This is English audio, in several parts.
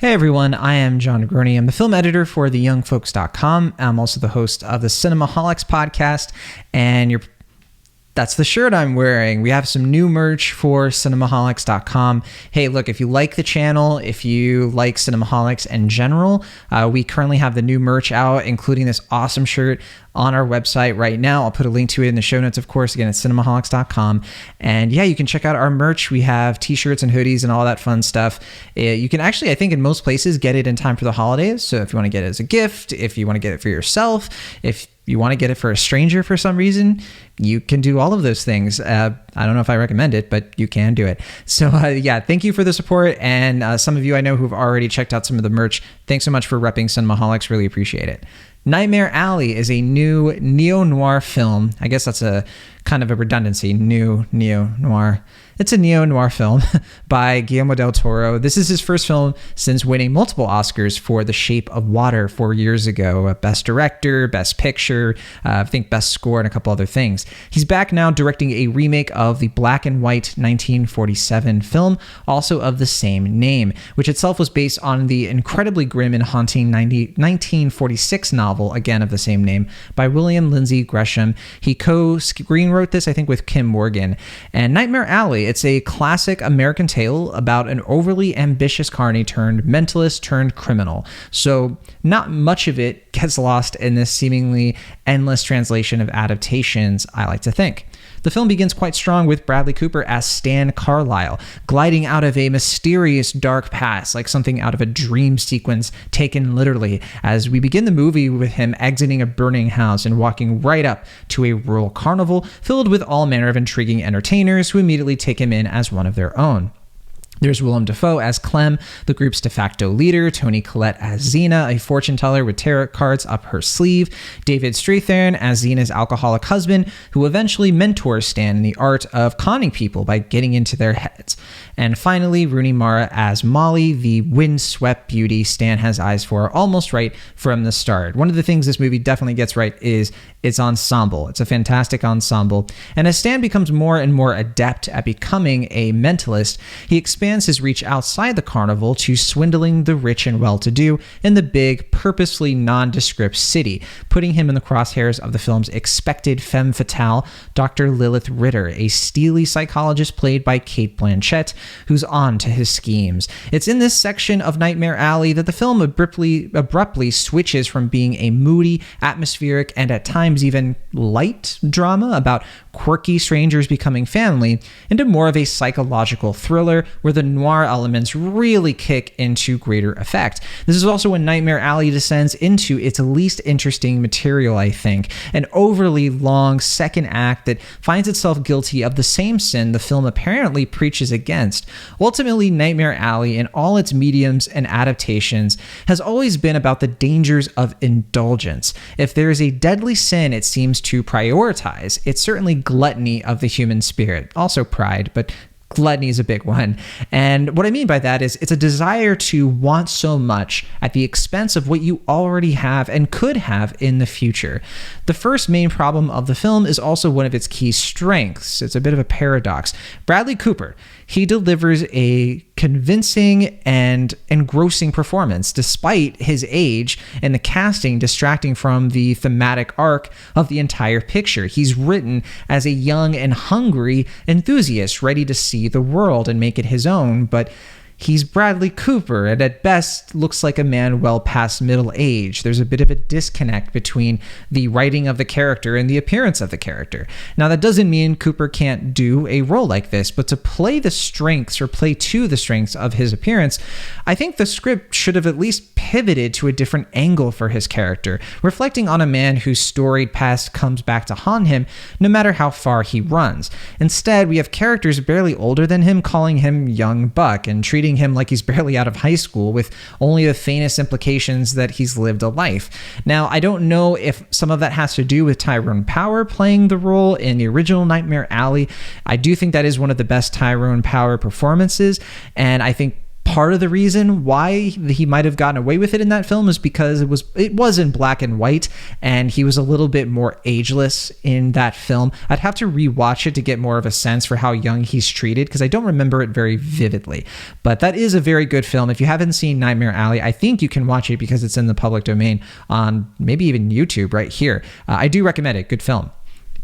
Hey everyone, I am John Negroni. I'm the film editor for theyoungfolks.com. I'm also the host of the Cinemaholics podcast, and that's the shirt I'm wearing. We have some new merch for cinemaholics.com. Hey, look, if you like the channel, if you like Cinemaholics in general, we currently have the new merch out, including this awesome shirt on our website right now. I'll put a link to it in the show notes, of course, again, at cinemaholics.com. And yeah, you can check out our merch. We have t-shirts and hoodies and all that fun stuff. You can actually, I think in most places, get it in time for the holidays. So if you want to get it as a gift, if you want to get it for yourself, if you want to get it for a stranger for some reason, you can do all of those things. I don't know if I recommend it, but you can do it. So yeah, thank you for the support. And some of you I know who've already checked out some of the merch, thanks so much for repping Cinemaholics. Really appreciate it. Nightmare Alley is a new neo-noir film. I guess that's a kind of a redundancy, new neo-noir. It's a neo-noir film by Guillermo del Toro. This is his first film since winning multiple Oscars for The Shape of Water 4 years ago. Best Director, Best Picture, I think Best Score, and a couple other things. He's back now directing a remake of the black and white 1947 film, also of the same name, which itself was based on the incredibly grim and haunting 1946 novel, again of the same name, by William Lindsay Gresham. He co-screenwrote this, I think, with Kim Morgan. And Nightmare Alley, it's a classic American tale about an overly ambitious carny turned mentalist turned criminal. So not much of it gets lost in this seemingly endless translation of adaptations, I like to think. The film begins quite strong with Bradley Cooper as Stan Carlisle, gliding out of a mysterious dark past, like something out of a dream sequence taken literally, as we begin the movie with him exiting a burning house and walking right up to a rural carnival filled with all manner of intriguing entertainers who immediately take him in as one of their own. There's Willem Dafoe as Clem, the group's de facto leader, Toni Collette as Xena, a fortune teller with tarot cards up her sleeve, David Strathairn as Xena's alcoholic husband, who eventually mentors Stan in the art of conning people by getting into their heads. And finally, Rooney Mara as Molly, the windswept beauty Stan has eyes for almost right from the start. One of the things this movie definitely gets right is its ensemble. It's a fantastic ensemble. And as Stan becomes more and more adept at becoming a mentalist, he expands his reach outside the carnival to swindling the rich and well-to-do in the big, purposefully nondescript city, putting him in the crosshairs of the film's expected femme fatale, Dr. Lilith Ritter, a steely psychologist played by Cate Blanchett, who's on to his schemes. It's in this section of Nightmare Alley that the film abruptly switches from being a moody, atmospheric, and at times even light drama about quirky strangers becoming family into more of a psychological thriller where the noir elements really kick into greater effect. This is also when Nightmare Alley descends into its least interesting material, I think, an overly long second act that finds itself guilty of the same sin the film apparently preaches against. Ultimately, Nightmare Alley, in all its mediums and adaptations, has always been about the dangers of indulgence. If there is a deadly sin it seems to prioritize, it's certainly gluttony of the human spirit. Also pride, but gluttony is a big one. And what I mean by that is it's a desire to want so much at the expense of what you already have and could have in the future. The first main problem of the film is also one of its key strengths. It's a bit of a paradox. Bradley Cooper, he delivers a convincing and engrossing performance despite his age and the casting distracting from the thematic arc of the entire picture. He's written as a young and hungry enthusiast ready to see the world and make it his own, but he's Bradley Cooper, and at best looks like a man well past middle age. There's a bit of a disconnect between the writing of the character and the appearance of the character. Now, that doesn't mean Cooper can't do a role like this, but to play the strengths or play to the strengths of his appearance, I think the script should have at least pivoted to a different angle for his character, reflecting on a man whose storied past comes back to haunt him no matter how far he runs. Instead, we have characters barely older than him calling him young buck and treating him like he's barely out of high school, with only the faintest implications that he's lived a life. Now, I don't know if some of that has to do with Tyrone Power playing the role in the original Nightmare Alley. I do think that is one of the best Tyrone Power performances, and I think part of the reason why he might have gotten away with it in that film is because it was in black and white, and he was a little bit more ageless in that film. I'd have to rewatch it to get more of a sense for how young he's treated, because I don't remember it very vividly. But that is a very good film. If you haven't seen Nightmare Alley, I think you can watch it because it's in the public domain on maybe even YouTube right here. I do recommend it. Good film.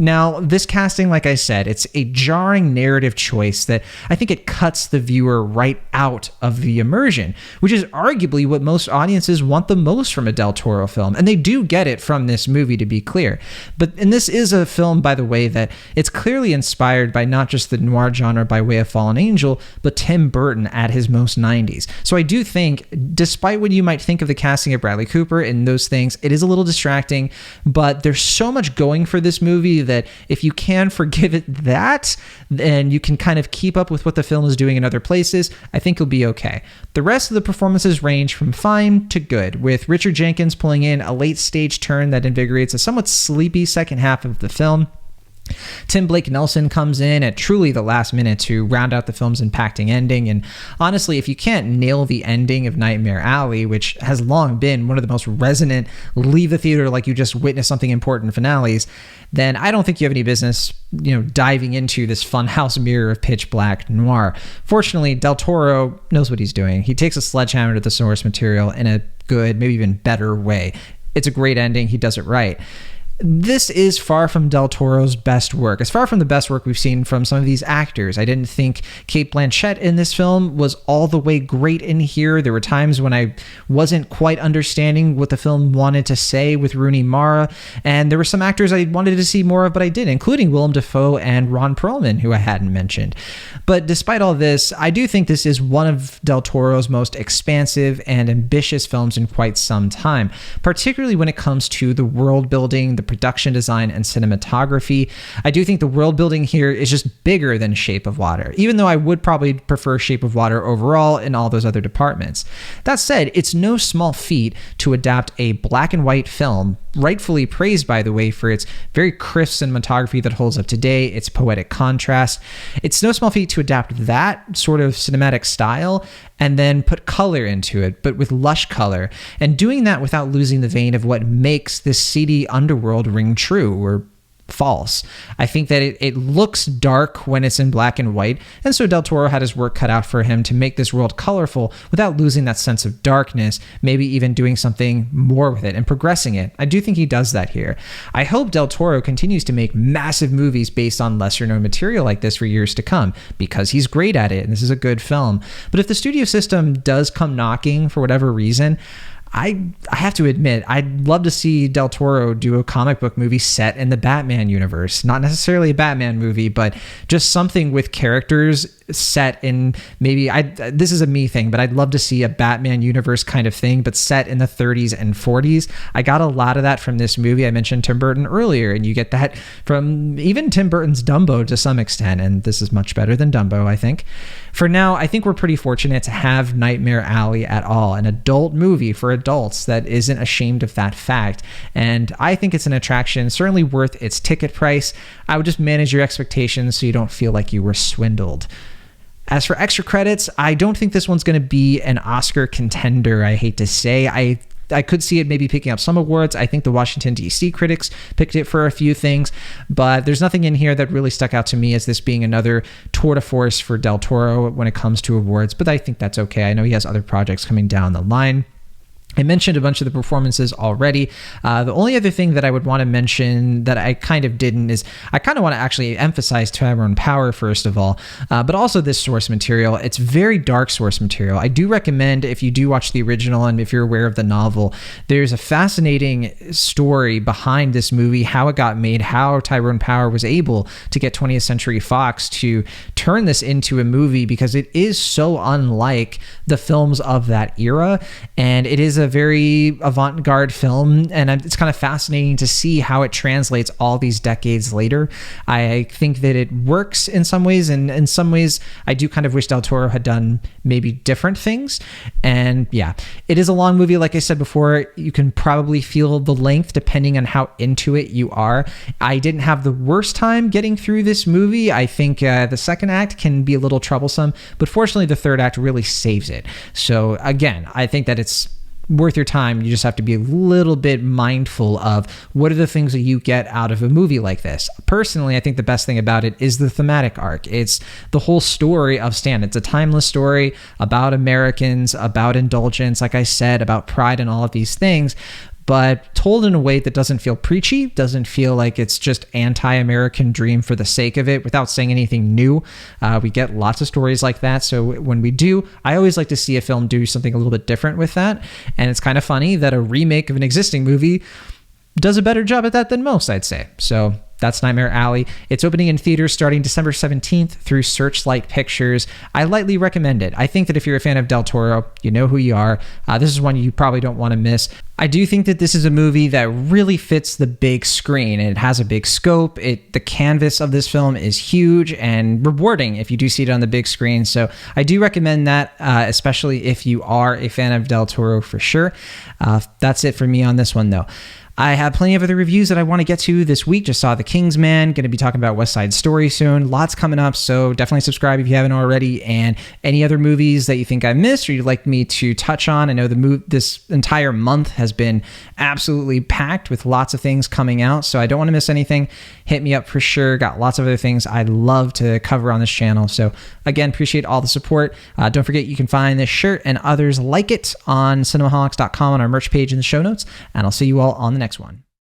Now, this casting, like I said, it's a jarring narrative choice that I think it cuts the viewer right out of the immersion, which is arguably what most audiences want the most from a Del Toro film. And they do get it from this movie, to be clear. And this is a film, by the way, that it's clearly inspired by not just the noir genre by way of Fallen Angel, but Tim Burton at his most 90s. So I do think, despite what you might think of the casting of Bradley Cooper and those things, it is a little distracting, but there's so much going for this movie that if you can forgive it that, then you can kind of keep up with what the film is doing in other places. I think you'll be okay. The rest of the performances range from fine to good, with Richard Jenkins pulling in a late stage turn that invigorates a somewhat sleepy second half of the film. Tim Blake Nelson comes in at truly the last minute to round out the film's impacting ending. And honestly, if you can't nail the ending of Nightmare Alley, which has long been one of the most resonant, leave the theater like you just witnessed something important finales, then I don't think you have any business, diving into this funhouse mirror of pitch black noir. Fortunately, Del Toro knows what he's doing. He takes a sledgehammer to the source material in a good, maybe even better way. It's a great ending. He does it right. This is far from Del Toro's best work. It's far from the best work we've seen from some of these actors. I didn't think Cate Blanchett in this film was all the way great in here. There were times when I wasn't quite understanding what the film wanted to say with Rooney Mara, and there were some actors I wanted to see more of, but I didn't, including Willem Dafoe and Ron Perlman, who I hadn't mentioned. But despite all this, I do think this is one of Del Toro's most expansive and ambitious films in quite some time, particularly when it comes to the world building, the production design, and cinematography. I do think the world building here is just bigger than Shape of Water, even though I would probably prefer Shape of Water overall in all those other departments. That said, it's no small feat to adapt a black and white film, rightfully praised, by the way, for its very crisp cinematography that holds up today, its poetic contrast. It's no small feat to adapt that sort of cinematic style and then put color into it, but with lush color, and doing that without losing the vein of what makes this seedy underworld ring true or false. I think that it looks dark when it's in black and white, and so Del Toro had his work cut out for him to make this world colorful without losing that sense of darkness, maybe even doing something more with it and progressing it. I do think he does that here. I hope Del Toro continues to make massive movies based on lesser known material like this for years to come, because he's great at it and this is a good film. But if the studio system does come knocking for whatever reason, I have to admit, I'd love to see Del Toro do a comic book movie set in the Batman universe. Not necessarily a Batman movie, but just something with characters set in maybe, this is a me thing, but I'd love to see a Batman universe kind of thing, but set in the 30s and 40s. I got a lot of that from this movie. I mentioned Tim Burton earlier, and you get that from even Tim Burton's Dumbo to some extent, and this is much better than Dumbo, I think. For now, I think we're pretty fortunate to have Nightmare Alley at all, an adult movie for adults that isn't ashamed of that fact. And I think it's an attraction, certainly worth its ticket price. I would just manage your expectations so you don't feel like you were swindled. As for extra credits, I don't think this one's going to be an Oscar contender, I hate to say. I could see it maybe picking up some awards. I think the Washington, D.C. critics picked it for a few things, but there's nothing in here that really stuck out to me as this being another tour de force for Del Toro when it comes to awards, but I think that's okay. I know he has other projects coming down the line. I mentioned a bunch of the performances already. The only other thing that I would want to mention that I kind of didn't is I kind of want to actually emphasize Tyrone Power first of all, but also this source material. It's very dark source material. I do recommend, if you do watch the original and if you're aware of the novel, there's a fascinating story behind this movie, how it got made, how Tyrone Power was able to get 20th Century Fox to turn this into a movie, because it is so unlike the films of that era, and it is a very avant-garde film, and it's kind of fascinating to see how it translates all these decades later. I think that it works in some ways, and in some ways I do kind of wish Del Toro had done maybe different things. And yeah, It is a long movie. Like I said before, you can probably feel the length depending on how into it you are. I didn't have the worst time getting through this movie. I think the second act can be a little troublesome, but fortunately the third act really saves it. So again, I think that it's worth your time. You just have to be a little bit mindful of what are the things that you get out of a movie like this. Personally, I think the best thing about it is the thematic arc. It's the whole story of Stan. It's a timeless story about Americans, about indulgence, like I said, about pride and all of these things, but told in a way that doesn't feel preachy, doesn't feel like it's just anti-American dream for the sake of it without saying anything new. We get lots of stories like that. So when we do, I always like to see a film do something a little bit different with that. And it's kind of funny that a remake of an existing movie does a better job at that than most, I'd say. So that's Nightmare Alley. It's opening in theaters starting December 17th through Searchlight Pictures. I lightly recommend it. I think that if you're a fan of Del Toro, you know who you are. This is one you probably don't want to miss. I do think that this is a movie that really fits the big screen. It has a big scope. The canvas of this film is huge and rewarding if you do see it on the big screen. So I do recommend that, especially if you are a fan of Del Toro for sure. That's it for me on this one, though. I have plenty of other reviews that I want to get to this week. Just saw The Kingsman. Going to be talking about West Side Story soon. Lots coming up, so definitely subscribe if you haven't already. And any other movies that you think I missed or you'd like me to touch on. I know this entire month has been absolutely packed with lots of things coming out, so I don't want to miss anything. Hit me up for sure. Got lots of other things I'd love to cover on this channel. So again, appreciate all the support. Don't forget you can find this shirt and others like it on cinemaholics.com on our merch page in the show notes. And I'll see you all on the next one.